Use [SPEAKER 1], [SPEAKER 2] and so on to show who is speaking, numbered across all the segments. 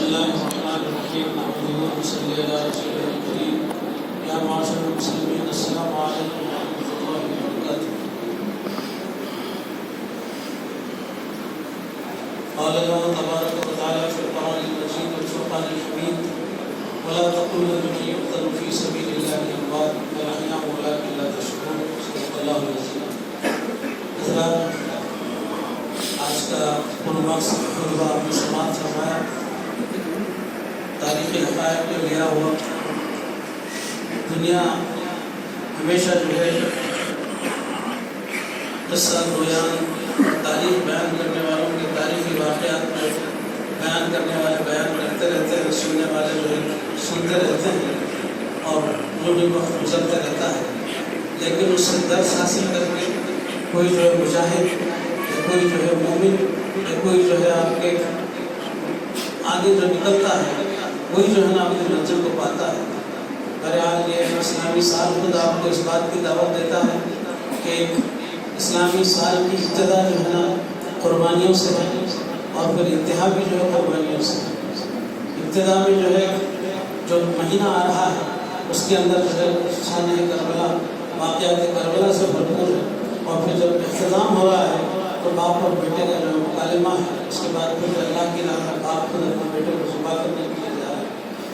[SPEAKER 1] الله الرحمن الرحيم نحمده ونصلي على رسوله الكريم يا معاشر المسلمين السلام عليكم ورحمة الله وبركاته. قال الله تبارك وتعالى في القرآن المجيد والفرقان الحميد ولا تقولوا لمن يقتل في سبيل الله أموات بل أحياء ولكن لا تشعرون. صدق الله العظيم. آج کا پرمقصد خطبہ آپ نے سماعت فرمایا تاریخی حقائق میں لیا ہوا. دنیا ہمیشہ جو ہے قصہ رویان تاریخ بیان کرنے والوں کے تاریخی واقعات میں بیان کرنے والے بیان کرتے رہتے ہیں, سننے والے جو ہے سنتے رہتے ہیں اور جو بھی وقت گزرتا رہتا ہے. لیکن اس سے درس حاصل کر کے کوئی جو ہے مجاہد یا کوئی جو ہے مومن یا کوئی جو ہے آپ کے آگے جو نکلتا ہے وہی جو ہے نا اپنی منزل کو پاتا ہے. بہرحال یہ اسلامی سال خود آپ کو اس بات کی دعوت دیتا ہے کہ اسلامی سال کی ابتدا جو ہے نا قربانیوں سے ہے اور پھر انتہا بھی جو ہے قربانیوں سے. ابتدا میں جو ہے جو مہینہ آ رہا ہے اس کے اندر جو ہے شان کربلا واقعات کربلا سے بھرپور ہے, اور پھر جب اختتام ہو رہا ہے تو باپ اور بیٹے کا جو مکالمہ ہے اس کے بعد پھر اللہ کی راہ میں باپ خود اپنے بیٹے کو ذبح کرنے کے لیے جا رہا ہے.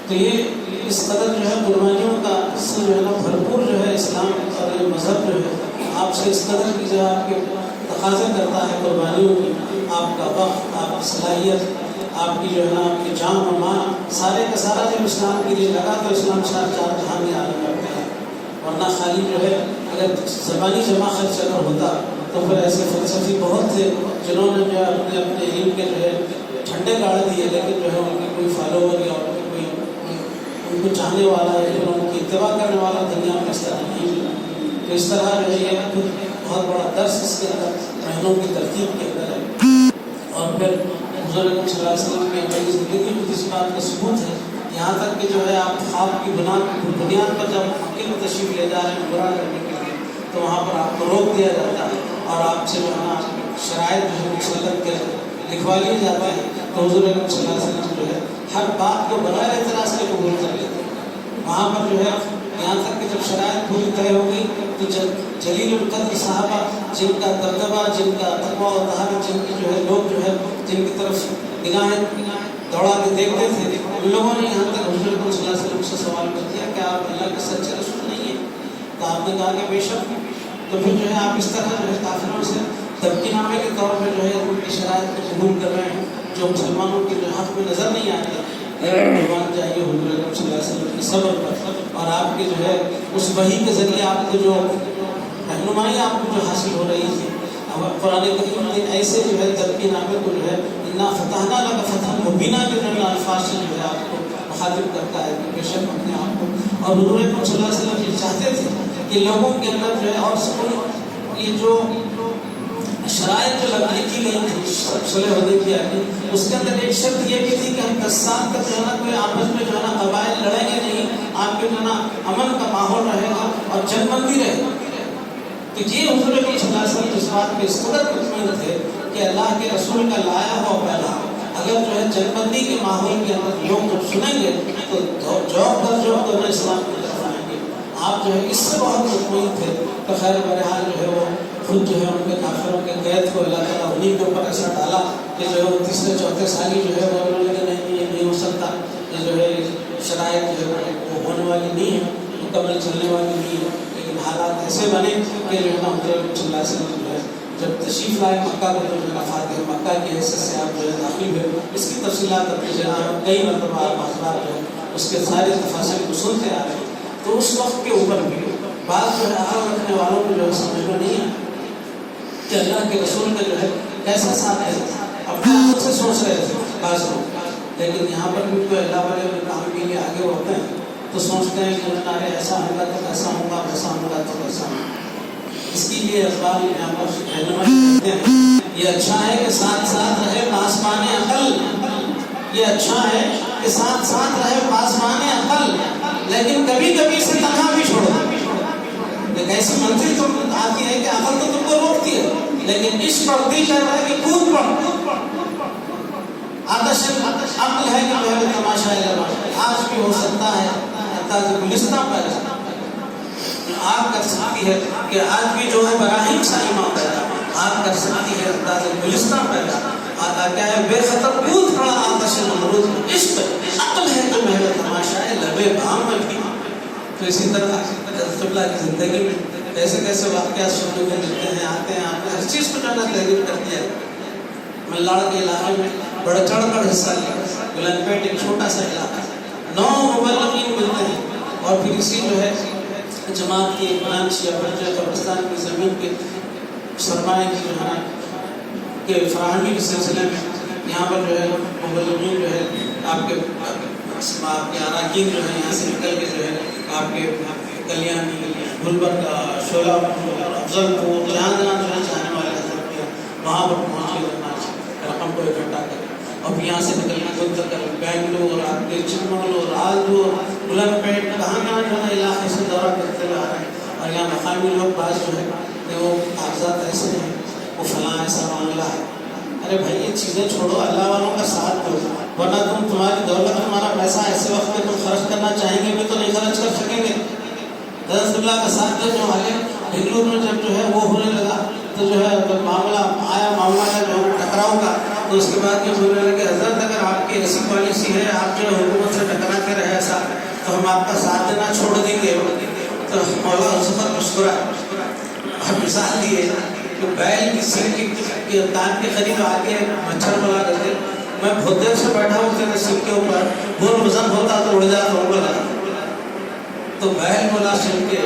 [SPEAKER 1] تو یہ اس قدر جو ہے قربانیوں کا سے جو ہے نا بھرپور جو ہے اسلام اور یہ مذہب جو ہے آپ سے اس قدر کی جو ہے آپ کے تقاضے کرتا ہے قربانیوں کی. آپ کا وقت, آپ کی صلاحیت, آپ کی جو ہے نا آپ کی جان و مال سارے کا سارا جب اسلام کے لیے لگا تو اسلام چار جہاں میں عالم کرتا ہے. ورنہ خالی جو ہے اگر زبانی جمع خرچ اگر ہوتا تو پھر ایسے فلسفی بہت تھے جنہوں نے جو ہے اپنے علم کے جو ہے ٹھنڈے گاڑ دیے, لیکن جو ہے ان کی کوئی فالوور یا کوئی ان کو چاہنے والا یا پھر ان کی اتباع کرنے والا دنیا میں اس طرح نہیں ملا. تو اس طرح جو ہے یہ بہت بڑا درس اس کے اندر مہینوں کی ترتیب کے اندر ہے. اور پھر حضور صلی اللہ علیہ وسلم کی اپنی زندگی میں اس بات کا ثبوت ہے, یہاں تک کہ جو ہے آپ خواب کی بنیاد پر جب مکے میں تشریف لے جا رہے ہیں عمرہ کرنے کے لیے تو وہاں پر آپ کو روک دیا جاتا ہے اور آپ سے جو ہے نا شرائط جو ہے مسلط کے لکھوا لیے جاتے ہیں. تو حضور صلی اللہ علیہ وسلم جو ہے ہر بات کو بغیر اعتراض کے قبول کر لیتے ہیں. وہاں پر جو ہے یہاں تک کہ جب شرائط پوری طے ہو گئی تو جلیل القدر صحابہ جن کا دبدبہ, جن کا تقویٰ و طہارت, جن کی جو ہے لوگ جو ہے جن کی طرف نگاہیں دوڑا کے دیکھتے تھے, ان لوگوں نے یہاں تک حضور صلی اللہ علیہ وسلم سے سوال کر دیا کہ آپ اللہ کے سچے رسول نہیں ہیں؟ تو آپ نے کہا کہ بے شک. تو پھر جو ہے آپ اس طرح جو ہے کافروں سے تبکی نامے کے طور پہ جو ہے ان کی شرائط کو قبول کر رہے ہیں جو مسلمانوں کے جو حق میں نظر نہیں آتے. قربان جائیے حضور صلی اللہ علیہ وسلم کی صبر پر اور آپ کے جو ہے اس وحی کے ذریعے آپ کو جو رہنمائی آپ کو جو حاصل ہو رہی تھی. قرآن کریم نے ایسے جو ہے تبکی نامے کو جو ہے انا فتحنا لک فتحا مبینا کے جو الفاظ سے جو ہے آپ کو مخاطب کرتا ہے کہ بے شک اپنے آپ کو. اور حضور صلی اللہ علیہ وسلم یہ چاہتے تھے کہ لوگوں کے اندر جو ہے اور یہ جو شرائط جو لگائی کی گئی تھی صلح حدیبیہ کی اس کے اندر ایک شرط یہ بھی تھی کہ ہم 10 سال تک جو ہے نا کوئی آپس میں جو ہے نا قبائل لڑیں گے نہیں, آپ کے جو ہے نا امن کا ماحول رہے گا اور جنگ بندی رہے گا. تو یہ حضور صلی اللہ علیہ وسلم اس بات پہ اس قدر مطمئن تھے کہ اللہ کے رسول کا لایا ہوا پہلا اگر جو ہے جنگ بندی کے ماحول کے اندر لوگ جب سنیں گے تو جواب در جواب دونوں اسلام کی طرف آئیں گے. آپ جو ہے اس سے بہت مطمئن تھے. تو خیر بہرحال جو ہے وہ خود جو ہے ان کے کافروں کے قید کو اللہ تعالیٰ انہیں کے اوپر ایسا ڈالا کہ جو ہے وہ تیسرے چوتھے سالی جو ہے وہ نہیں یہ نہیں ہو سکتا, یہ جو ہے شرائط جو ہے وہ ہونے والی نہیں ہے, مکمل چلنے والی نہیں ہے. لیکن حالات ایسے بنے کہ جو ہے نا حضور صلی اللہ علیہ وسلم جو ہے جب تشریف لائے مکہ کو تو جو ہے فاتح مکہ کی حیثیت سے آپ جو ہے داخل ہوئے. اس کی تفصیلات اپنی جگہ کئی مرتبہ آپ حضرات جو ہے اس کے سارے تفاصیل کو سنتے آ رہے ہیں. تو اس وقت کے اوپر بھی بعض جو ہے عقل رکھنے والوں کو جو ہے سمجھ میں نہیں ہے کہ اللہ کے رسول کا جو ہے کیسا ساتھ ہے. اپنے آپ سے سوچ رہے تھے بعض لوگ, لیکن یہاں پر بھی کوئی اللہ والے کام کے لیے آگے ہوتے ہیں تو سوچتے ہیں کہ نارے ایسا ہوگا تو کیسا ہوگا, ویسا ہوگا تو کیسا ہوگا. اس کے لیے اخبار یہاں پر رہنمائی کرتے ہیں. یہ اچھا ہے کہ ساتھ ساتھ رہے پاسبان عقل, یہ اچھا ہے کہ ساتھ ساتھ رہے پاسبان عقل, لیکن کبھی کبھی سے تنہا بھی چھوڑو. ایک ایسی منزل تو آتی ہے کہ عقل تو تم کو روکتی ہے, لیکن عشق اور دل کہہ رہا ہے کہ کود پڑ. عقل ہے کہ آج بھی ہو سکتا ہے انداز گلستان پیدا آپ کر سکتی ہے کہ آج بھی جو ہے براہیم سائمہ پیدا آپ کر سکتی ہے انداز گلستان پیدا آتا کیا ہے بے خطر کود پڑا آتش نمرود عشق عقل ہے جو محل تماشا ہے لبے بام میں بھی. تو اسی طرح حضرت اللہ کی زندگی میں کیسے کیسے واقعات سننے کو ملتے ہیں آتے ہیں آپ نے ہر چیز کو جانا تحریر کر دیا. ملاڑ کے علاقے میں بڑھ چڑھ کر حصہ لیا. گلن پیٹ ایک چھوٹا سا علاقہ 9 مبلغین ملتے ہیں اور پھر اسی جو ہے جماعت کی فنانشیا برجہ قبرستان کی زمین کے سرمایہ کی جو ہے کہ فراہمی کے سلسلے میں یہاں پر جو ہے مبلغین جو ہے آپ کے اراکین جو ہے یہاں سے نکل کے جو ہے آپ کے کلیانی گلبرگہ شولہ افضل پور جہاں جہاں جو ہے جانے والے حضرت کے وہاں پر پہنچ کے رقم کو اکٹھا کریں اور یہاں سے نکل کے خود تک بینگلور آپ کے چکمگلور آلدور گلن پیٹ کہاں کہاں جو ہے علاقے سے دورہ کرتے ہوئے آ رہے ہیں. اور یہاں مقامی لوگ بعض جو ہے کہ وہ کاغذات ایسے ہیں وہ فلاں ایسا معاملہ ہے. ارے بھائی یہ چیزیں چھوڑو اللہ والوں کا ساتھ دو ورنہ تمہاری دولت تمہارا پیسہ ایسے وقت پہ تم خرچ کرنا چاہیں گے بھی تو نہیں خرچ کر سکیں گے. حضرت اللہ کا ساتھ دو جو والے بنگلور میں جب جو ہے وہ ہونے لگا تو جو ہے جب معاملہ آیا معاملہ جو ہے ٹکراؤ کا تو اس کے بعد یہ بولنے لگے حضرت اگر آپ کی ایسی پالیسی ہے آپ جو حکومت سے ٹکرا کے رہے ایسا تو ہم آپ کا ساتھ دینا چھوڑ دیں گے. تو مولا ظفر مسکرا اور مثال دیے کہ بیل کی سنگ کی تان کے قریب آگے مچھر بلا کرتے میں بہت دیر سے بیٹھا ہوں تیرے سنگ کے اوپر بول وزن ہوتا تو اڑ جاتا اڑ لگا. تو بیل بولا سن کے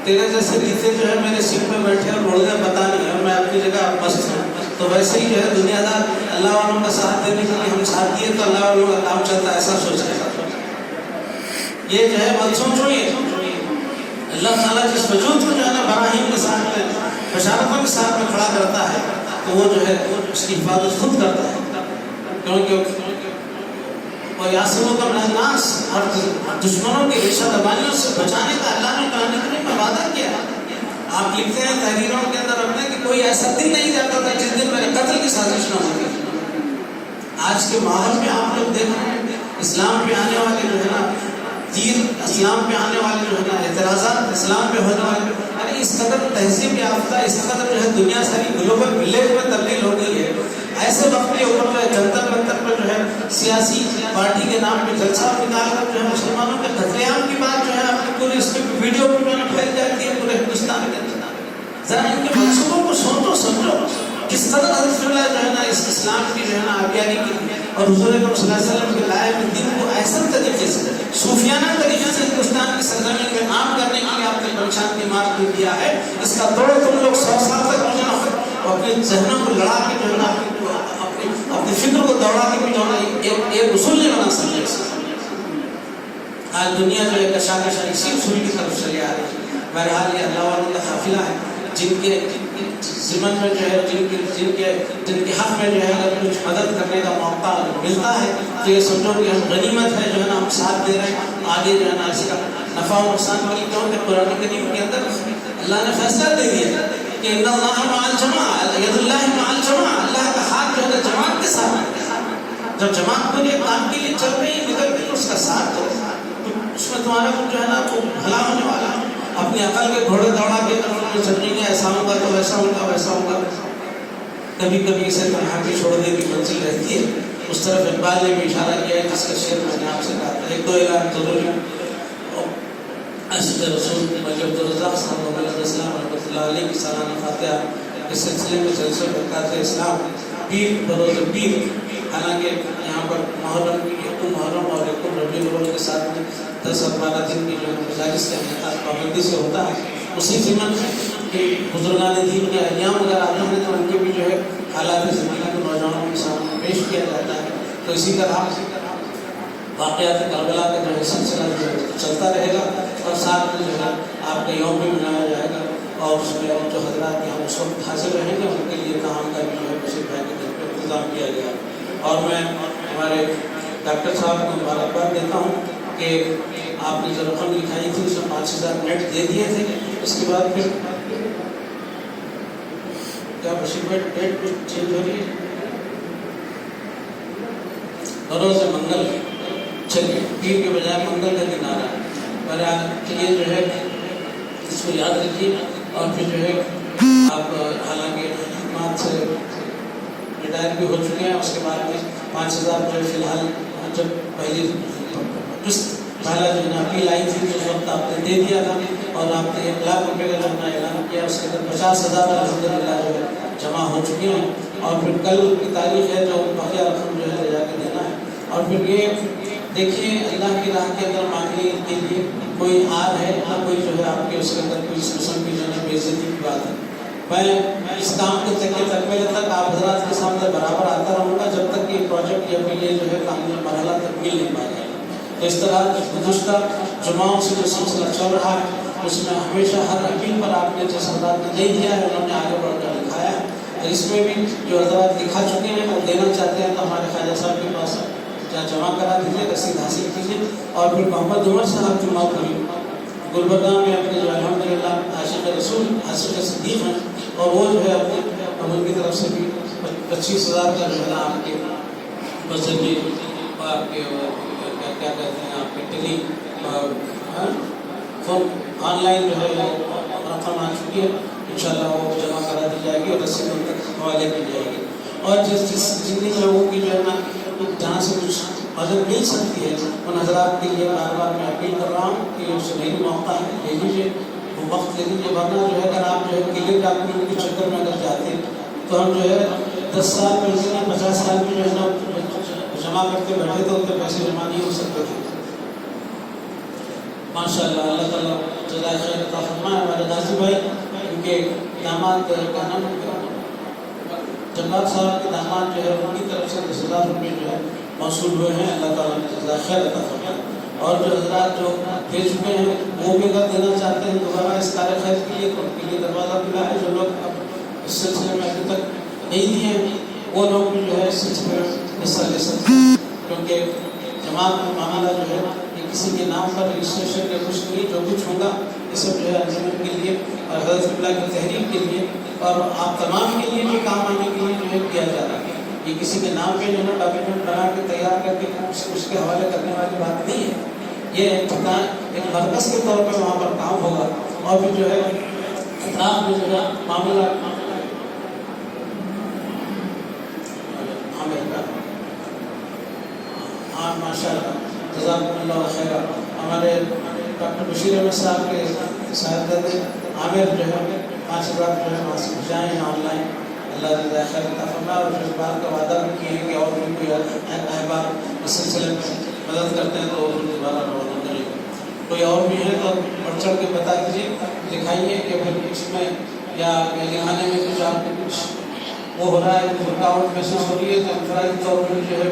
[SPEAKER 1] تیرے جیسے جیتے جو ہے میرے سنگ پہ بیٹھے اور اڑ گئے پتا نہیں ہے میں اپنی جگہ مست ہوں. تو ویسے ہی جو ہے دنیا دار اللہ والوں کا ساتھ دینے کے لیے ہم ساتھ دیے تو اللہ والوں کا کام چلتا ہے ایسا سوچ رہے. یہ جو ہے منصوب ہوئی اللہ تعالیٰ جس وجود کو جو ہے نا براہیم کے ساتھ میں بشارتوں کے ساتھ میں کھڑا کرتا ہے تو وہ جو ہے اس کی حفاظت خود کرتا ہے. کیونکہ اور یاسموں کا الناس اور دشمنوں کی ریشہ دبانیوں سے بچانے کا اللہ نے قرآن کریم میں وعدہ کیا. آپ لکھتے ہیں تحریروں کے اندر اپنے کہ کوئی ایسا دن نہیں جاتا تھا جس دن میرے قتل کی سازش نہ ہوتی. آج کے ماحول میں آپ لوگ دیکھ رہے ہیں اسلام پہ آنے والے جو ہے نا تیر اسلام پہ آنے والے جو ہے نا اعتراضات اسلام پہ ہونے والے یعنی اس قدر تہذیب یافتہ اس قدر جو ہے دنیا ساری گلوبل ولیج میں تبدیل ہو گئی ہے. ایسے وقت کے اوپر جو ہے جنتر منتر پر جو ہے سیاسی پارٹی کے نام پہ جلسہ نکال کر جو ہے مسلمانوں کے قتل عام کی بات جو ہے اپنے پورے اس کی ویڈیو پہ جو ہے پھیل جاتی ہے پورے ہندوستان کے اندر. ذرا ان کے منصوبوں کو سوچو سمجھو کس قدر حضرت اللہ جو ہے نا اس اسلام کی جو ہے نا آگیانی کی اور حضور اکرم صلی اللہ علیہ وسلم کے لائے ہوئے دین کو ایسا طریقے سے صوفیانہ طریقے سے ہندوستان کی سرزمین میں عام کرنے کے لیے آپ نے پریشان کی مار دے دیا ہے. اس کا توڑ تم لوگ 100 سال تک جو ہے اپنے ذہنوں کو لڑا کے جو ہے نا اپنی فکر کو دوڑا کے بھی جو ہے ایک اصول نہیں بنا سکتے. آج دنیا جو ہے کشاکش اسی اصول کی طرف چلی آ رہی ہے. بہرحال یہ اللہ والوں کا قافلہ ہے جن کے ضمن میں جو ہے جن کے حق میں جو ہے اگر کچھ مدد کرنے کا موقع ملتا ہے تو یہ سمجھو کہ ہم غنیمت ہے جو ہے نا ہم ساتھ دے رہے ہیں. آگے جو ہے نا اس کا نفع و نقصان والی کیونکہ قرآن کریم کے اندر اللہ نے فیصلہ دے دیا کہ ان اللہ مع الجماعہ ید اللہ مع الجماعہ. اللہ کا ہاتھ جو ہے جماعت کے ساتھ ہے. جب جماعت کو یہ کام کے لیے چل رہی ہے نکل کے اس کا ساتھ دو اس میں تمہارا جو ہے نا وہ بھلا ہونے والا ہے. اپنی عقل کے گھوڑے دوڑا کے سمجھیں گے ایسا ہوگا تو ویسا ہوگا ویسا ہوگا. کبھی کبھی اسے تنہا کے چھوڑنے کی منزل رہتی ہے. اس طرف اقبال نے بھی اشارہ کیا ہے جس کا شعر میں نے آپ سے کہا تھا. 1-2 اعلان ضروری عاشق رسول مجھے عبدالرزاق صاحب علیہ السلام رحمۃ اللہ علیہ کی سالانہ فاتحہ کے سلسلے میں جلسے برکات اسلام پیر بروز پیر. حالانکہ یہاں پر محرم اور یکم ربیع الاول کے ساتھ میں 10 اور 12 دن کی جو ہے مجالس کا انعقاد پابندی سے ہوتا ہے. اسی ضمن میں کہ بزرگان دین کے ایام اگر آتے ہیں تو ان کے بھی جو ہے حالات زمانہ کے نوجوانوں کے سامنے پیش کیا جاتا ہے. تو اسی طرح واقعات کربلا کا جو ہے سلسلہ جو ہے چلتا رہے گا اور ساتھ میں جو ہے آپ کا یوم بھی منایا جائے گا اور اس میں جو حضرات یہاں اس وقت حاضر رہیں گے ان کے لیے کام کا بھی جو ہے بشیر بھائی کے طرف انتظام کیا گیا. اور میں ہمارے ڈاکٹر صاحب کو مبارکباد دیتا ہوں کہ آپ نے جو رقم لکھائی تھی اس میں 5000 نیٹ دے دیے تھے. اس کے بعد پھر کیا بشیر بھائی ڈیٹ کچھ چینج ہو رہی ہے. بروز منگل چلیے پیر کے بجائے منگل کا دن آ رہا ہے، یہ جو ہے اس کو یاد رکھیے. اور پھر جو ہے آپ حالانکہ خدمات سے ریٹائر بھی ہو چکے ہیں، اس کے بعد میں 5000 جو ہے فی الحال جب پہلی پہلا جو ہے نا اپیل آئی تھی تو اس وقت آپ نے دے دیا تھا، اور آپ نے 1 لاکھ روپے کا جو ہے نا اعلان کیا، اس کے اندر 50,000 الحمدللہ جو ہے جمع ہو چکے ہیں. اور پھر کل کی تاریخ ہے جو بقیہ رقم جو ہے لے جا کے دینا ہے. اور پھر یہ دیکھیے اللہ کی راہ کے اندر مانگنے کے لیے کوئی آر ہے نہ کوئی جو ہے آپ کے اس کے اندر کوئی اس قسم کی جو ہے بے عزتی کی بات ہے. میں اس کام کے تکمیل تک آپ حضرات کے سامنے برابر آتا رہوں گا جب تک یہ پروجیکٹ یا پھر یہ جو ہے کامیاب مرحلہ تکمیل نہیں پا جائے. تو اس طرح گزشتہ جمعوں سے جو سلسلہ چل رہا ہے اس میں ہمیشہ ہر اپیل پر آپ نے جس حضرات نے نہیں دیا ہے انہوں نے آگے بڑھ کر لکھایا ہے. تو اس میں بھی جو حضرات دکھا چکے ہیں اور دینا چاہتے ہیں تو ہمارے خواجہ صاحب کے پاس جمع کرا دیجیے، رسید حاصل کیجیے. اور پھر محمد عمر صاحب کی موقعی گلبرگہ میں اپنے جو الحمدللہ عاشق رسول عاشق صدیق ہیں، اور وہ جو ہے اپنے ان کی طرف سے بھی 25,000 کا جو ہے نا آپ کے بذریعے آپ کے کیا کہتے ہیں آپ کے ٹیلی فون آن لائن جو ہے رقم آ چکی ہے. انشاءاللہ وہ جمع کرا دی جائے گی اور رسید ان تک حوالے کی جائے گی. اور جن لوگوں کی جو ہے نا جہاں سے کچھ مدد مل سکتی ہے ان حضرات کے لیے بار بار میں اپیل کر رہا ہوں کہ سنہری موقع ہے، لے لیجیے، وہ وقت لے لیجیے. ورنہ جو ہے اگر آپ جو ہے قلعے ڈاکومنٹ کے چکر میں اگر جاتے ہیں تو ہم جو ہے 10 سال میں 50 سال میں جو ہے نا جمع کرتے بیٹھے تو ان کے پیسے جمع نہیں ہو سکتے تھے. ماشاء اللہ اللہ تعالیٰ جزائے خیر عطا فرمائے. ہمارے غازی بھائی ان کے داماد کا نام جمال صاحب کے داماد جو ہے ان کی طرف سے 10,000 روپئے جو ہے موصول ہوئے ہیں. اللہ تعالیٰ جزائے خیر عطا فرمائے. اور جو حضرات جو دے چکے ہیں وہ بھی اگر دینا چاہتے ہیں دوبارہ اس کار خیر کے لیے تو ان کے لیے دروازہ کھلا ہے. جو لوگ اب اس سلسلے میں ابھی تک نہیں دیے ہیں وہ لوگ بھی جو ہے اس سلسلے میں حصہ لے سکتے ہیں، کیونکہ جماعت کا معاملہ جو ہے یہ کسی کے نام پر رجسٹریشن یا کچھ نہیں، جو کچھ ہوگا یہ سب جو ہے انجمن کے لیے اور حضرت اللہ کی تحریک کے لیے اور آپ تمام کے لیے بھی کام آنے کے لیے جو ہے کیا جا رہا ہے. یہ کسی کے نام پہ جو ہے ڈاکیومنٹ بنا کے تیار کر کے اس کے حوالے کرنے والی بات نہیں ہے. یہ ایک مرکز کے طور پہ وہاں پر کام ہوگا. اور پھر جو ہے اطراف میں جو ہے معاملہ ہاں ماشاء اللہ جزاکم اللہ خیر. ہمارے ڈاکٹر بشیر احمد صاحب کے صاحبزادے عامر جو ہے 5,000 جو ہے وہاں سے بھیجائے ہیں آن لائن. اللہ جزائے خیر عطا فرمائے. اور اس بات کا وعدہ بھی کیے ہیں کہ اور بھی کوئی احباب اس سلسلے میں مدد کرتے ہیں تو دوبارہ روانہ کریں. کوئی اور بھی ہے تو بڑھ چڑھ کے بتا دیجیے، دکھائیے کہ پھر اس میں یا لکھانے میں کچھ آپ کو کچھ وہ ہو رہا ہے، رکاوٹ محسوس ہو رہی ہے تو انفرادی طور پر جو ہے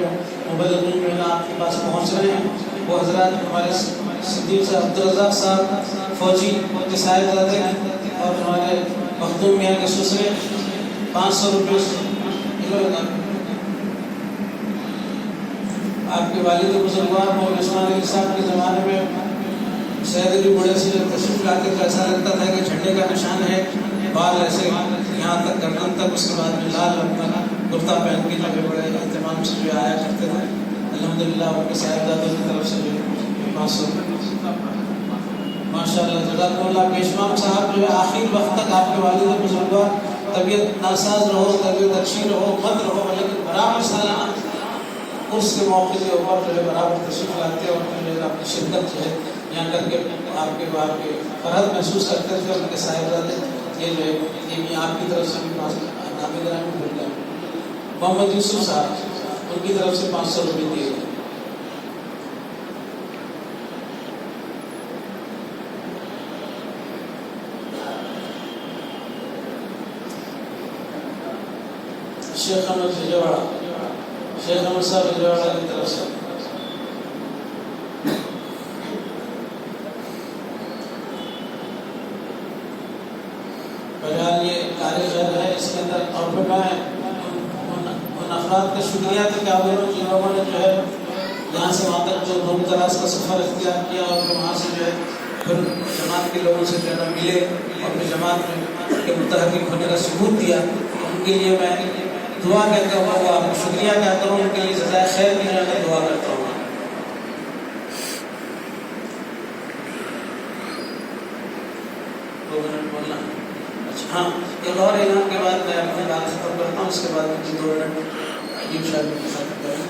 [SPEAKER 1] مبلغین جو ہے نا آپ کے پاس پہنچ رہے ہیں. وہ حضرات ہمارے صدیق صاحب عبدالرزاق صاحب فوجی کے صاحبزادے اور ہمارے مخدوم میاں کے سسرے 500 روپئے آپ کے والد بزرگوار مولوی عثمان علی صاحب کے زمانے میں سید علی بڑے سے جب تشریف لاتے تو ایسا لگتا تھا کہ جھنڈے کا نشان ہے، بال ایسے یہاں تک گردن تک، اس کے بعد میں لال اپنا کرتا پہن کے جو بڑے اہتمام سے جو آیا کرتے تھے. الحمدللہ ان کے صاحبزادوں کی طرف سے جو 500 ماشاء اللہ جزاکم اللہ. پیشوام صاحب جو ہے آخر وقت تک آپ کے والد بزرگوار طبیعت ناساز رہو، طبیعت اچھی رہو، مت رہو، لیکن برابر سالانہ اس کے موقع کے اوپر جو ہے برابر تشریف لاتے اور جو ہے اپنی شرکت جو ہے یہاں کر کے آپ کے فرحت محسوس کرتے تھے. ان کے صاحبزادے یہ جو ہے یہ بھی آپ کی طرف سے بھی نام گرامی بھول گئے. محمد یوسف صاحب ان کی طرف سے 500 روپئے دیے گئے. شیخ احمد وجیواڑا، شیخ احمد صاحب وجیواڑا کی طرف سے بہرحال یہ تاریخ ہے اس کے اندر. اور پھر میں ان افراد کا شکریہ تھا کہ آپ جن لوگوں نے جو ہے یہاں سے وہاں تک جو دور دراز کا سفر اختیار کیا اور پھر وہاں سے جو ہے پھر جماعت کے لوگوں سے جو ہے ملے اور پھر جماعت کے متحرک ہونے کا ثبوت دیا. ان کے لیے میں دعا کہتا ہوں، آپ کو شکریہ کہتا ہوں، ان کے لیے جزائے خیر کی جو ہے دعا کرتا ہوں. ہاں ایک اور اعلان کے بعد میں اپنی بات ختم کرتا ہوں، اس کے بعد مجھے 2 منٹ یہ شاید ختم کریں۔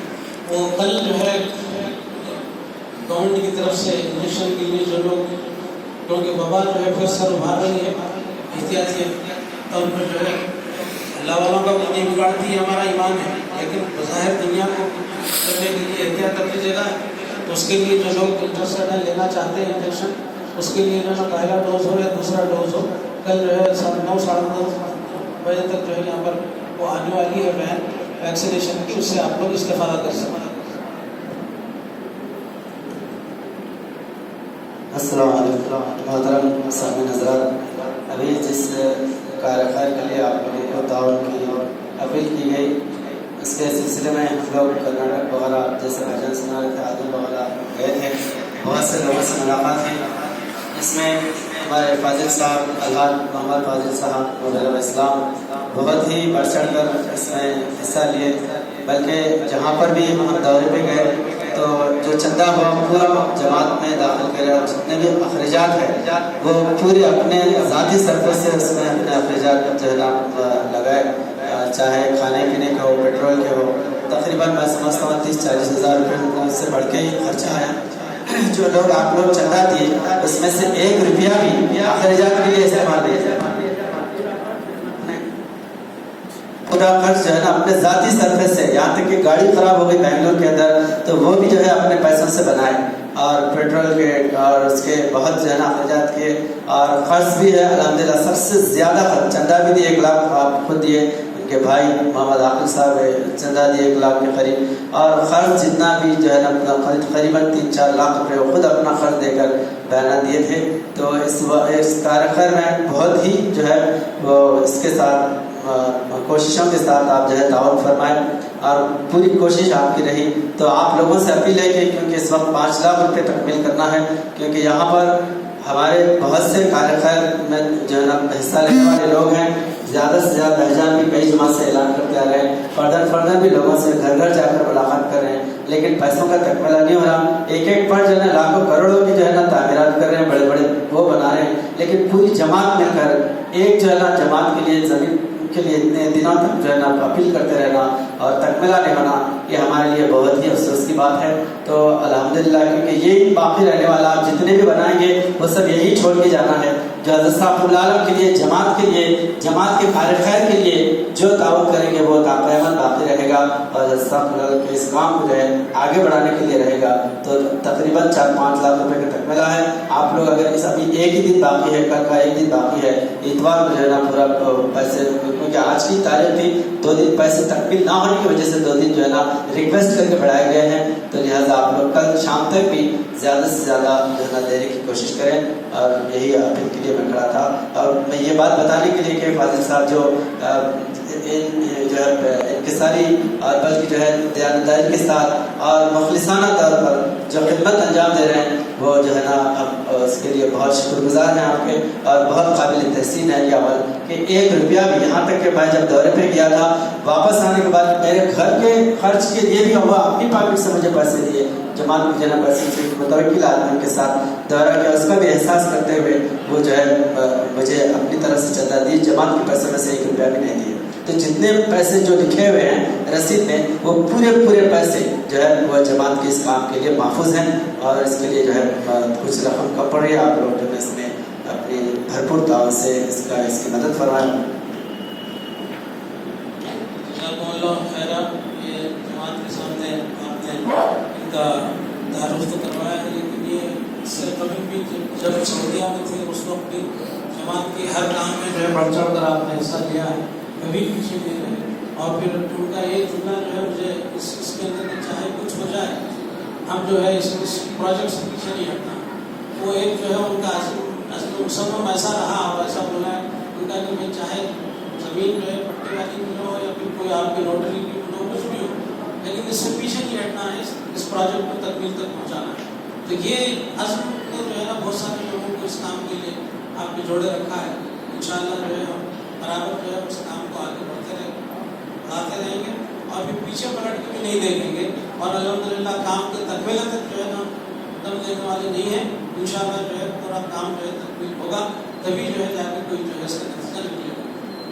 [SPEAKER 1] وہ کل جو ہے گورنمنٹ کی طرف سے انجیکشن کے لیے جو لوگ، کیونکہ وبا جو ہے پھر سر ابھار رہی ہے، احتیاطی طور پر جو ہے اللہ والوں کا نہیں بگاڑتی ہمارا ایمان ہے، لیکن بظاہر دنیا کو کرنے کے لیے احتیاط کر لیجیے گا۔ تو اس کے لیے جو لوگ انٹرسٹڈ ہیں، لینا چاہتے ہیں انجیکشن، اس کے لیے جو ہے پہلا ڈوز ہو یا دوسرا ڈوز ہو، کل جو ہے 9 ساڑھے 9 بجے تک جو ہے یہاں پر وہ آنے والی ہے وین ویکسینیشن کی، اس سے آپ لوگ استفادہ کر سکیں۔
[SPEAKER 2] السلام علیکم محترم سامعین حضرات، ابھی جس کار خیر کے لیے آپ لوگوں کو تعاون کی اپیل کی گئی، اس کے سلسلے میں ہم لوگ کرناٹک وغیرہ جیسے بھجن سنا رہے تھے، عادل وغیرہ گئے تھے، بہت سے لوگوں سے ملاقات ہوئی۔ اس میں ہمارے فاضل صاحب الحاج محمد فاضل صاحب وغیرہ اسلام بہت ہی بڑھ چڑھ کر اس میں حصہ لیے، بلکہ جہاں پر بھی ہم دورے پہ گئے تو جو چندہ ہوا پورا جماعت میں داخل کرے، اور جتنے بھی اخراجات ہیں وہ پورے اپنے ذاتی صرفے سے اس میں اپنے اخراجات جو ہے لگائے، چاہے کھانے پینے کے ہو، پیٹرول کے ہو۔ تقریباً میں سمجھتا ہوں 30-40 ہزار روپے سے بڑھ کے ہی خرچہ آیا۔ جو لوگ آپ لوگ چندہ دیے اس میں سے 1 روپیہ بھی اخراجات کے لیے استعمال نہیں کیا، پورا خرچ جو ہے نا اپنے ذاتی صرفے سے، یہاں تک کہ گاڑی خراب ہو گئی بنگلور کے اندر تو وہ بھی جو ہے اپنے پیسوں سے بنائے، اور پیٹرول کے اور اس کے بہت جو ہے نا اخراجات کے، اور خرچ بھی ہے الحمدللہ سب سے زیادہ خرچ، چندہ بھی دیے 1 لاکھ آپ خود دیے، ان کے بھائی محمد عاقل صاحب چندہ دیے 1 لاکھ کے قریب، اور خرچ جتنا بھی جو ہے نا قریباً 3-4 لاکھ روپے وہ خود اپنا خرچ دے کر بیانات دیے تھے۔ تو اس کارخیر میں بہت ہی جو ہے وہ اس کے ساتھ کوششوں کے ساتھ آپ جو ہے تعاون فرمائیں، اور پوری کوشش آپ کی رہی۔ تو آپ لوگوں سے اپیل ہے کہ کیونکہ اس وقت 5 لاکھ روپے تکمیل کرنا ہے، کیونکہ یہاں پر ہمارے بہت سے کارخیر میں جو ہے نا حصہ لینے والے لوگ ہیں، زیادہ سے زیادہ بھیجان بھی کئی جماعت سے اعلان کرتے آ رہے ہیں، فردر بھی لوگوں سے گھر گھر جا کر ملاقات کر رہے ہیں، لیکن پیسوں کا تکمیلہ نہیں ہو رہا۔ ایک پر جو ہے نا لاکھوں کروڑوں کی جو ہے نا تعمیرات کر رہے ہیں، بڑے بڑے وہ بنا رہے ہیں، لیکن پوری جماعت مل کر ایک جو ہے نا جماعت کے لیے زمین کے لیے اتنے دنوں تک جو ہے نا اپیل کرتے رہنا اور تکمیلہ نہیں ہونا، یہ ہمارے لیے بہت ہی افسوس کی بات ہے۔ تو الحمدللہ کیونکہ یہی باقی رہنے والا، آپ جتنے بھی بنائیں گے وہ سب یہی چھوڑ کے جانا ہے، جو حضرت صاحب العالم کے لیے، جماعت کے لیے، جماعت کے کار خیر کے لیے جو تعاون کریں گے وہ قیامت باقی رہے گا، اور حضرت صاحب العالم کے اس کام کو جو ہے آگے بڑھانے کے لیے رہے گا۔ تو تقریباً 4-5 لاکھ روپے کا تکمیلہ ہے۔ آپ لوگ اگر اس ابھی 1 ہی دن باقی ہے، کل کا 1 دن باقی ہے، اتوار کو جو ہے نا پورا پیسے، کیونکہ آج کی تاریخ تھی 2 دن پیسے تکمیل نہ ہونے کی وجہ سے 2 دن جو ہے نا ریکویسٹ کر کے بڑھائے گئے ہیں، تو لہٰذا آپ لوگ کل شام تک بھی زیادہ سے زیادہ جو ہے نا دینے کی کوشش کریں، اور یہی اپیل کے لیے میں کھڑا تھا۔ اور میں یہ بات بتانے کے لیے کہ فاضل صاحب جو ہے انکساری اور بلکہ جو ہے دیانتداری کے ساتھ اور مخلصانہ طور پر جو خدمت انجام دے رہے ہیں، وہ جو ہے نا ہم اس کے لیے بہت شکر گزار ہیں آپ کے، اور بہت قابل تحسین ہے یہ عمل کہ 1 روپیہ بھی، یہاں تک کہ میں جب دورے پہ گیا تھا واپس آنے کے بعد میرے گھر کے خرچ کے لیے بھی وہ اپنی پاکٹ سے مجھے پیسے دیے، جماعت میں جو ہے پیسے سے متوکل آدمی کے ساتھ دورہ کیا، اس کا بھی احساس کرتے ہوئے وہ جو ہے مجھے اپنی طرف سے چندہ دی، جماعت کے پیسے میں سے 1 روپیہ بھی نہیں دیے۔ تو جتنے پیسے جو لکھے ہوئے ہیں رسید میں، وہ پورے پیسے جو ہے وہ جماعت کے اس کام کے لیے محفوظ ہیں، اور اس کے لیے جو ہے کچھ رقم کم پڑ رہی ہے، آپ لوگ جو ہے اس میں اپنی بھرپور تعاون سے اس کی مدد فرمائیں۔
[SPEAKER 1] یہ جماعت کے سامنے آپ نے ان کا تعارف تو کروایا ہے، لیکن یہ اس سے کبھی بھی جب سعودیہ میں تھے اس وقت بھی جماعت کی ہر کام میں جو ہے بڑھ چڑھ کر آپ نے حصہ لیا ہے، کبھی پیچھے نہیں رہے۔ اور پھر ان کا یہ جملہ جو ہے مجھے اس کے اندر چاہے کچھ ہو جائے، ہم جو ہے اس پروجیکٹ سے پیچھے نہیں ہٹنا۔ وہ ایک جو ہے ان کا اصل مصمم ایسا رہا اور ایسا بولا ہے ان کا کہ میں چاہے زمین جو ہے پٹے والی بھی ہو یا پھر کوئی آپ کی روٹری کی ہو، کچھ بھی ہو، لیکن اس سے پیچھے نہیں ہٹنا ہے، اس پروجیکٹ کو تکمیل تک پہنچانا ہے۔ تو یہ عزم نے جو ہے نا بہت سارے لوگوں کو اس کام کے لیے آپ نے جوڑے رکھا ہے۔ انشاءاللہ جو ہے ہم برابر جو ہے اس کام کو آگے بڑھاتے رہیں گے، اور پھر پیچھے پلٹ کے بھی نہیں دیکھیں گے، اور الحمدللہ کام کے تکمیل تک جو ہے نا دم دینے والے نہیں ہیں۔ انشاءاللہ جو ہے پورا کام جو ہے تکمیل ہوگا، تبھی جو ہے جا کے کوئی جو ہے اس کا نتیجہ نکلے گا۔